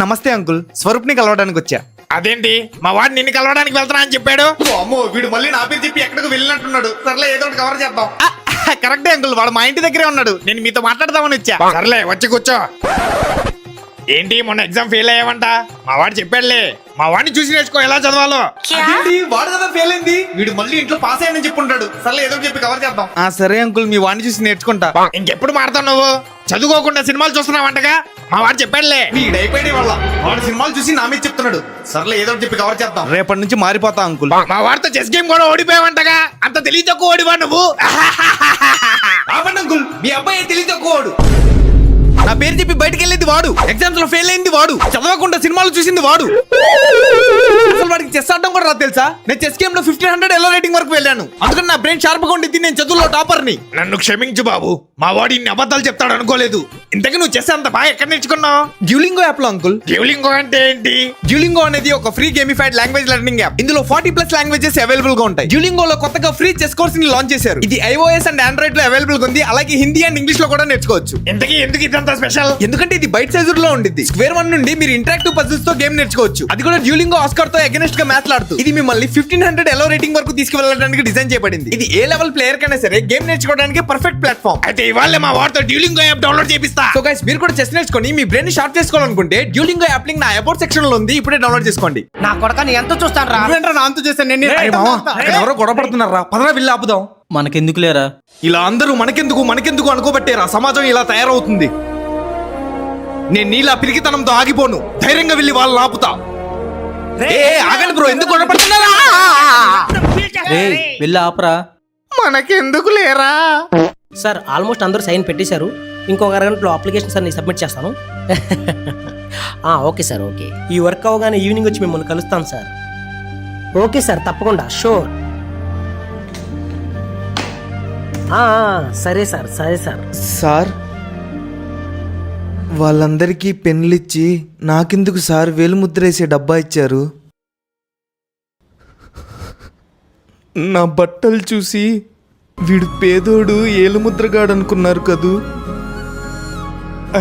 నమస్తే అంకుల్, స్వరూప్ ని కలవడానికి వచ్చా. అదేంటి మా వాడు నిన్ను కలవడానికి వెళ్తున్నా అని చెప్పాడు? అమ్మో, వీడు మళ్ళీ నా పేరు చెప్పి ఎక్కడికి వెళ్ళినట్టున్నాడు. సర్లే, ఏదో ఒకటి కవర్ చేద్దాం. కరెక్టే అంకుల్, వాడు మా ఇంటి దగ్గరే ఉన్నాడు. నేను మీతో మాట్లాడదామని వచ్చా. సర్లే వచ్చి కూర్చో. ఏంటి మొన్న ఎగ్జామ్ ఫెయిల్ అయ్యావంట? మా వాడు చెప్పాడులే, మా వాడిని చూసి నేర్చుకో ఎలా చదవాలో. వాడు కదా ఫెయిల్ అయింది, వీడు మళ్ళీ ఇంట్లో పాస్ అయ్యానని చెప్పుంటాడు. సర్లే, ఏదో ఒకటి చెప్పి కవర్ చేద్దాం. సరే అంకుల్, మీ వాడిని చూసి నేర్చుకుంటా. ఇంకెప్పుడు మారుతావు నువ్వు? చదువుకోకుండా సినిమాలు చూస్తున్నావంటగా? మా వాడు చెప్పాడులే. వీడైపోయాడు వాళ్ళ, వాడు సినిమాలు చూసి నా మీద చెప్తున్నాడు. సర్లే, ఏదో ఒకటి చెప్పి కవర్ చేద్దాం. రేపటి నుంచి మారిపోతా అంకుల్. మా వాడితో చెస్ గేమ్ కూడా ఓడిపోయావంటగా? అంత తెలివి తక్కువ ఓడివా నువ్వు? ఆపండి అంకుల్, మీ అబ్బాయి తెలివి తక్కువడు. నా పేరు చెప్పి బయటికి వెళ్ళేది వాడు, ఎగ్జామ్స్ లో ఫెయిల్ అయింది వాడు, చదవకుండా సినిమాలు చూసింది వాడు. అసలు వాడికి చెస్ ఆడడం కూడా రాదు తెలుసా? నేను చెస్ గేమ్ లో 1500 ఎల్లో రేటింగ్ వరకు వెళ్ళాను. అందుకని నా బ్రెయిన్ షార్ప్ గా ఉండిద్ది. నేను చదువులో టాపర్ ని. నన్ను క్షమించు బాబు, మా వాడు ఇన్ని అబద్ధాలు చెప్తాడు అనుకోలేదు. ఇంతకీ నువ్వు చెస్ అంత బాగా ఎక్కడ నేర్చుకున్నావు? డ్యూలింగో యాప్ లో అంకుల్. డ్యూలింగో అంటే ఏంటి? డ్యూలింగో అనేది ఒక free gamified language learning app. ఇందులో 40+ లాంగ్వేజెస్ అవైలబుల్ గా ఉంటాయి. డ్యూలింగోలో కొత్తగా ఫ్రీ చెస్ కోర్స్ ని లాంచ్ చేశారు. ఇది iOS అండ్ ఆండ్రాయిడ్ లో అవైలబుల్ గా ఉంది. అలాగే హిందీ అండ్ ఇంగ్లీష్ లో కూడా నేర్చుకోవచ్చు. ఇంతకీ ఎందుకు ఇదంతా స్పెషల్? ఎందుకంటే ఇది బైట్ సైజ్ లో ఉండిద్ది. స్క్వేర్ 1 నుండి మీరు ఇంటరాక్టివ్ పజిల్స్ తో గేమ్ నేర్చుకోవచ్చు. అది కూడా డ్యూలింగో ఆస్కార్ తో అగైనెస్ట్ గా మాట్లాడుతూ. ఇది మిమ్మల్ని 1500 ఎల్లో రేటింగ్ వరకు తీసుకువెళ్ళడానికి డిజైన్ చేయబడింది. ఇది ఏ లెవెల్ ప్లేయర్ కైనా సరే గేమ్ నేర్చుకోవడానికి పర్ఫెక్ట్ ప్లాట్ఫామ్. అయితే ఇవాళ మా వాడితో డ్యూలింగో యాప్ డౌన్లోడ్ చేపిస్తా. సో గైస్, మీరు కూడా చెస్ నేర్చుకొని మీ బ్రెయిన్ షార్ప్ చేసుకోవాలనుకుంటే డ్యూలింగో యాప్ లింక్ నా అబౌట్ సెక్షన్ లో ఉంది. ఇప్పుడే డౌన్లోడ్ చేసుకోండి. నా కొడక ఎంత చూస్తాను రా. నా అంత చేశాను నేను. ఎవరో గొడవ పడుతున్నారా? పదరా వెళ్ళి ఆపుదాం. మనకెందుకు లేరా? ఇలా అందరూ మనకెందుకు అనుకోబట్టేరా సమాజం ఇలా తయారవుతుంది. నేను నీలా పిరికితనంతో ఆగిపోను. ధైర్యంగా వెళ్ళి వాళ్ళని ఆపుతా. ఆగండి బ్రో, ఎందుకు గొడవ పడుతున్నారా? వెళ్ళి ఆపరా. మనకెందుకు లేరా? సార్ ఆల్మోస్ట్ అందరూ సైన్ పెట్టేశారు. ఇంకొక అరగంటలో అప్లికేషన్ సార్ నేను సబ్మిట్ చేస్తాను. Okay sir, okay. ఈ వర్క్ అవగానే ఈవినింగ్ వచ్చి మిమ్మల్ని కలుస్తాను సార్. ఓకే సార్, తప్పకుండా, షూర్. సరే సార్, సరే సార్. సార్, వాళ్ళందరికీ పెన్లిచ్చి నాకెందుకు సార్ వేలుముద్రేసే డబ్బా ఇచ్చారు? నా బట్టలు చూసి వీడు పేదోడు ఏలుముద్రగాడు అనుకున్నారు కదూ.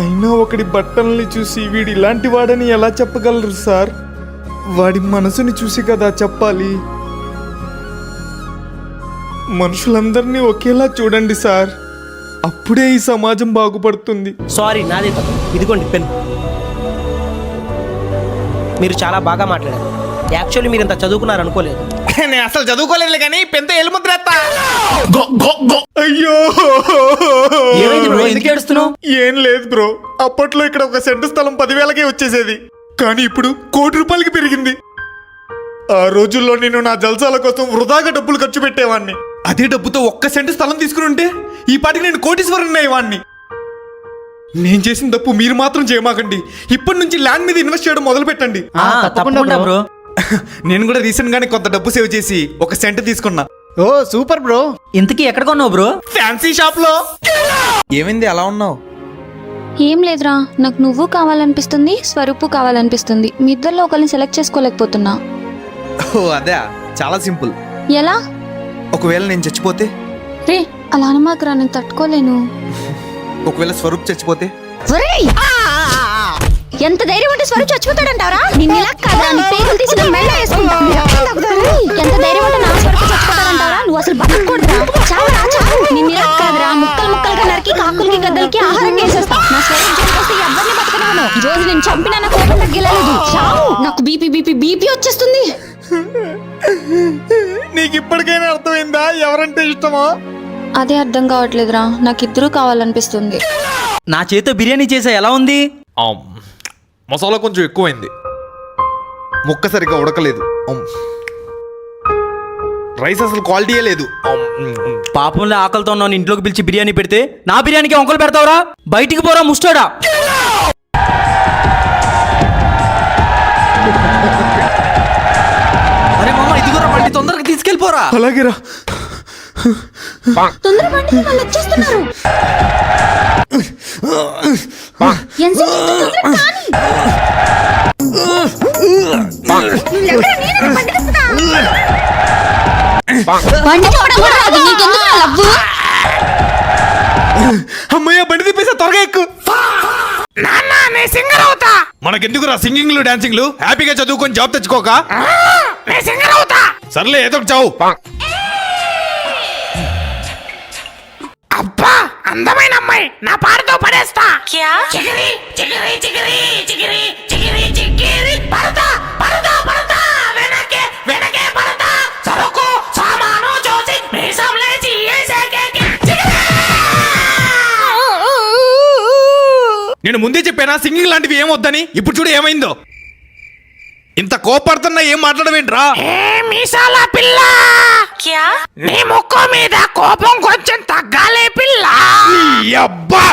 అయినా ఒకడి బట్టల్ని చూసి వీడు ఇలాంటి వాడని ఎలా చెప్పగలరు సార్? వాడి మనసుని చూసి కదా చెప్పాలి. మనుషులందరినీ ఒకేలా చూడండి సార్, అప్పుడే ఈ సమాజం బాగుపడుతుంది. సారీ, నాదే తప్పు. ఇదిగోండి పెన్. మీరు చాలా బాగా మాట్లాడారు. యాక్చువల్లీ మీరు ఇంత చదువుకున్నారు అనుకోలేదు. నేను అసలు చదువుకోలేదు కానీ పెద్ద ఎలుముద్ర అయ్యో, ఏమైంది బ్రో, ఎందుకు ఏడుస్తున్నావు? ఏం లేదు బ్రో, అప్పట్లో ఇక్కడ ఒక సెంటు స్థలం 10,000కే వచ్చేసేది. కానీ ఇప్పుడు 1 కోటి రూపాయలకి పెరిగింది. ఆ రోజుల్లో నేను నా జల్సాల కోసం వృధాగా డబ్బులు ఖర్చు పెట్టేవాడిని. అదే డబ్బుతో 1 సెంటు స్థలం తీసుకుని ఉంటే ఈ పాటికి నేను కోటీశ్వరుని అయ్యేవాడిని. నేను చేసిన తప్పు మీరు మాత్రం చేయమాకండి. ఇప్పటి నుంచి ల్యాండ్ మీద ఇన్వెస్ట్ చేయడం మొదలు పెట్టండి. తప్పకుండా బ్రో. నేను కూడా రీసెంట్ గానే కొంత డబ్బు సేవ్ చేసి 1 సెంటు తీసుకున్నా. ఓ సూపర్ బ్రో. ఇంతకీ ఎక్కడ కొన్నావు బ్రో? ఫ్యాన్సీ షాప్ లో. ఏమైంది అలా ఉన్నావు? ఏం లేదురా, నాకు నువ్వు కావాలనిపిస్తుంది, స్వరూపు కావాలనిపిస్తుంది. మీ ఇద్దరిలో ఒకరిని సెలెక్ట్ చేసుకోలేకపోతున్నా. ఓ అదే, చాలా సింపుల్. ఎలా? ఒకవేళ నేను చచ్చిపోతే? రే అలా అనమాకరా, నేను తట్టుకోలేను. ఒకవేళ స్వరూప్ చచ్చిపోతే? ఎంత ధైర్యం ఉంటే స్వరూప్ చచ్చిపోతాడంటారా? నిన్ను ఇలా కాదా, నీ పేగులు తీసి నా మెడ వేసుకుంటా. ఎంత ధైర్యం ఉంటే నా స్వరూప్ చచ్చిపోతాడంటారా? నువ్వు అసలు బతకూడదురా. చావురా చావు. నిన్ను ఇలా కాదురా, ముక్కలు ముక్కలుగా నరికి కాకులకి గద్దలకి ఆహారం చేసేస్తా. నా స్వరూప్ జోలికొస్తే ఎవరిని బతకనివ్వను. ఈ రోజు నేను చంపినా నా కోపం తగ్గలేదు. చావు. నాకు బీపీ వచ్చేస్తుంది. నీకు ఇప్పటికైనా అర్థమైందా ఎవరంటే ఇష్టమో? అదే అర్థం కావట్లేదురా, నాకు ఇద్దరు కావాలనిపిస్తుంది. నా చేతితో బిర్యానీ చేసా, ఎలా ఉంది? మసాలా కొంచెం ఎక్కువైంది, ముక్క సరిగ్గా ఉడకలేదు, రైస్ అసలు క్వాలిటీయే లేదు. పాపంలో ఆకలితో ఉన్నాను, ఇంట్లోకి పిలిచి బిర్యానీ పెడితే నా బిర్యానీకి వంకలు పెడతావురా? బయటికి పోరా ముస్టాడా. అరే మామ, ఇదిగోరా బండి, తొందరగా తీసుకెళ్ళిపోరా. అలాగేరా. తొందరపడి వాళ్ళు వచ్చేస్తున్నారు. అమ్మయ్య, బండి తిప్పేసా, త్వరగా ఎక్కు. నాన్న నేను సింగర్ అవుతా. మనకెందుకురా సింగింగ్లు డాన్సింగ్లు, హ్యాపీగా చదువుకొని జాబ్ తెచ్చుకోక. నేను సింగర్ అవుతా. సర్లే ఏదో ఒకటి చావు. అబ్బా అందమైన అమ్మాయి, నా పాటతో పడేస్తా. చిగిరి చిగిరి చిగిరి చిగిరి చిగిరి చిగిరి పడతా పడతా పడతా వెనకే వెనకే పడతా సరుకు సామాను చూసి మీసం లేచి నేను ముందే చెప్పానా సింగింగ్ లాంటివి ఏమొద్దని. ఇప్పుడు చూడు ఏమైందో. ఇంత కోపడుతున్నా ఏం మాట్లాడవేంట్రా? మీసాల పిల్ల, నీ ముక్కు మీద కోపం కొంచెం తగ్గాలే పిల్ల. అబ్బా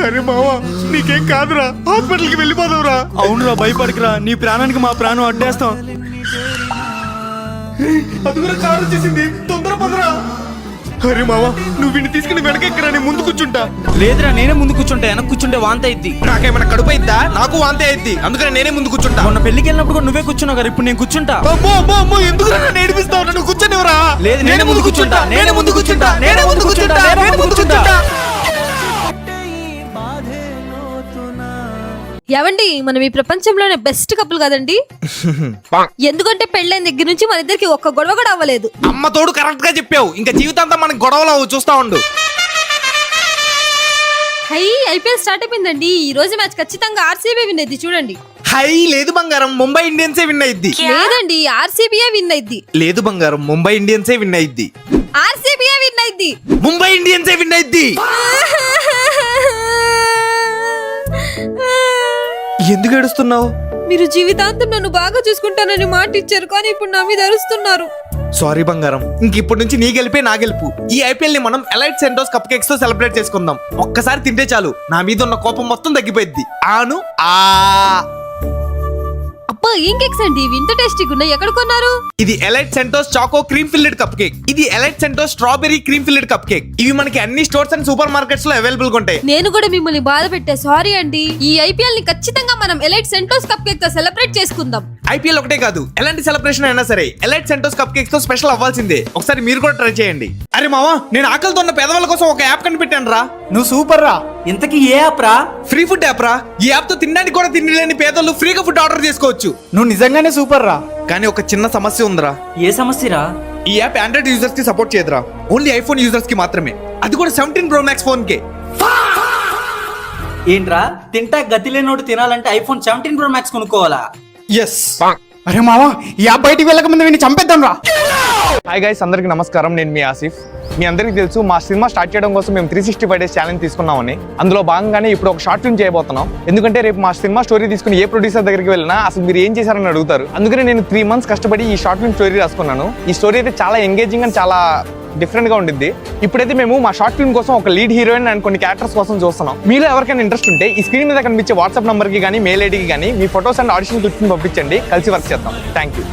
అరే మావా నీకేం కాదురా, హాస్పిటల్కి వెళ్ళిపోదావురా. అవునురా, భయపడకురా, నీ ప్రాణానికి మా ప్రాణం అడ్డేస్తాం. అదుగురా కారు వచ్చేసింది, తొందర పదరా. అరే మావా నువ్వు వీడిని తీసుకుని వెనకెక్కరా, నేను ముందు కూర్చుంటా. లేదురా, నేనే ముందు కూర్చుంటా, వెనక్కి కూర్చుంటే వాంత అయిద్ది. నాకేమైనా కడుపు అయిద్దా? నాకు వాంతే అయిద్ది, అందుకని నేనే ముందు కూర్చుంటా. మొన్న పెళ్లికి వెళ్ళినప్పుడు కూడా నువ్వే కూర్చున్నావు కదా, ఇప్పుడు నేను కూర్చుంటా. అమ్మో అమ్మో అమ్మో ఎందుకు నన్ను ఏడిపిస్తావు? నన్ను కూర్చొనివరా. లేదు, నేనే ముందు కూర్చుంటా, నేనే ముందు కూర్చుంటా, నేనే ముందు కూర్చుంటా, నేనే ముందు కూర్చుంటా. ఏవండి మనం ఈ ప్రపంచంలోనే బెస్ట్ కపుల్ కదండి. ఎందుకంటే పెళ్ళైన దగ్గర నుంచి మన ఇద్దరికి ఒక్క గొడవ కూడా అవ్వలేదు. అమ్మ తోడు కరెక్ట్ గా చెప్పావు. ఇంకా జీవితాంతం మనకి గొడవలు చూస్తా ఉండు. హై ఐపీఎల్ స్టార్ట్ అయిపోయిందండి. ఈ రోజు మ్యాచ్ ఖచ్చితంగా ఆర్సీబీ విన్ అయింది చూడండి. హై లేదు బంగారం, ముంబై ఇండియన్సే విన్ అయింది. లేదండి ఆర్సీబీ విన్ అయింది. లేదు బంగారం, ముంబై ఇండియన్సే విన్ అయింది. ఆర్సీబీ విన్ అయింది. ముంబై ఇండియన్సే విన్ అయింది. ఎందుకు ఏడుస్తున్నావు? మీరు జీవితాంతం నన్ను బాగా చూసుకుంటానని మాట ఇచ్చారు, కానీ ఇప్పుడు నా మీద అరుస్తున్నారు. సారీ బంగారం, ఇంక ఇప్పటి నుంచి నీ గెలిపే నా గెలుపు. ఈ ఐపీఎల్ ని మనం ఎలైట్ సెంటోస్ కప్ కేక్స్ తో సెలబ్రేట్ చేసుకుందాం. ఒక్కసారి తింటే చాలు, నా మీద ఉన్న కోపం మొత్తం తగ్గిపోయింది. ఆను ఆ అబ్బా ఏం కేక్స్ అండి ఇవి, ఇంత టేస్టీగా ఉన్నాయి, ఎక్కడ కొన్నారు? ఇది Elite Centos choco cream filled cupcake. ఇది Elite Centos strawberry cream filled cupcake. ఇవి మనకి అన్ని స్టోర్స్ అండ్ సూపర్ మార్కెట్స్ లో అవైలబుల్ గా ఉంటాయి. నేను కూడా మిమ్మల్ని బాధ పెట్టా, సారీ అండి. ఈ ఐపీఎల్ ని ఖచ్చితంగా మనం ఎలైట్ సెంటోస్ కప్ కేక్ తో సెలబ్రేట్ చేసుకుందాం. ఐపీఎల్ ఒకటే కాదు, ఎలాంటి సెలబ్రేషన్ అయినా సరే ఎలైట్ సెంటోస్ కప్ కేక్స్ తో స్పెషల్ అవ్వాల్సిందే. ఒకసారి మీరు కూడా ట్రై చేయండి. అరే మావా, నేను ఆకలితో ఉన్న పేదవాళ్ళ కోసం ఒక యాప్ కనిపెట్టాను రా. నువ్వు సూపర్ రా. ఇంతకీ ఏ యాప్ రా? ఫ్రీ ఫుడ్ యాప్ రా. ఈ యాప్ తో తినడానికి కూడా తినలేని పేదలు ఫ్రీగా ఫుడ్ ఆర్డర్ చేసుకోవచ్చు. నువ్వు నిజంగానే సూపర్ రా. కానీ ఒక చిన్న సమస్య ఉందిరా. ఏ సమస్యరా? ఈ యాప్ ఆండ్రాయిడ్ యూజర్స్ కి సపోర్ట్ చేయదురా, ఓన్లీ ఐఫోన్ యూజర్స్ కి మాత్రమే. అది కూడా 17 Pro Max ఫోన్ కే. ఏంట్రా, తింటా గతి లేనోడు తినాలంటే ఐఫోన్ 17 Pro Max కొనుక్కోవాలా? ఎస్. అరే మావా ఈ యాప్ బయటికి వెళ్ళక ముందు వీడిని చంపేద్దాం రా. హాయ్ గైస్, అందరికీ నమస్కారం. నేను మీ ఆసిఫ్. మీ అందరికీ తెలుసు మా సినిమా స్టార్ట్ చేయడం కోసం మేము 365 డేస్ ఛాలెంజ్ తీసుకున్నామని. అందులో భాగంగానే ఇప్పుడు ఒక షార్ట్ ఫిల్మ్ చేయబోతున్నాం. ఎందుకంటే రేపు మా సినిమా స్టోరీ తీసుకుని ఏ ప్రొడ్యూసర్ దగ్గరికి వెళ్ళినా అసలు మీరు ఏం చేశారని అడుగుతారు. అందుకని నేను 3 months కష్టపడి ఈ షార్ట్ ఫిల్మ్ స్టోరీ రాసుకున్నాను. ఈ స్టోరీ అయితే చాలా ఎంగేజింగ్ అండ్ చాలా డిఫరెంట్ గా ఉండిద్ది. ఇప్పుడైతే మేము మా షార్ట్ ఫిల్మ్ కోసం ఒక లీడ్ హీరోయిన్ అండ్ కొన్ని క్యారెక్టర్స్ కోసం చూస్తున్నాం. మీలో ఎవరికైనా ఇంట్రెస్ట్ ఉంటే ఈ స్క్రీన్ మీద కనిపించే వాట్సాప్ నంబర్ కి కానీ మెయిల్ ఐడికి కానీ మీ ఫొటోస్ అండ్ ఆడిషన్ క్లిప్స్ పంపించండి, కలిసి వర్క్ చేద్దాం. Thank you.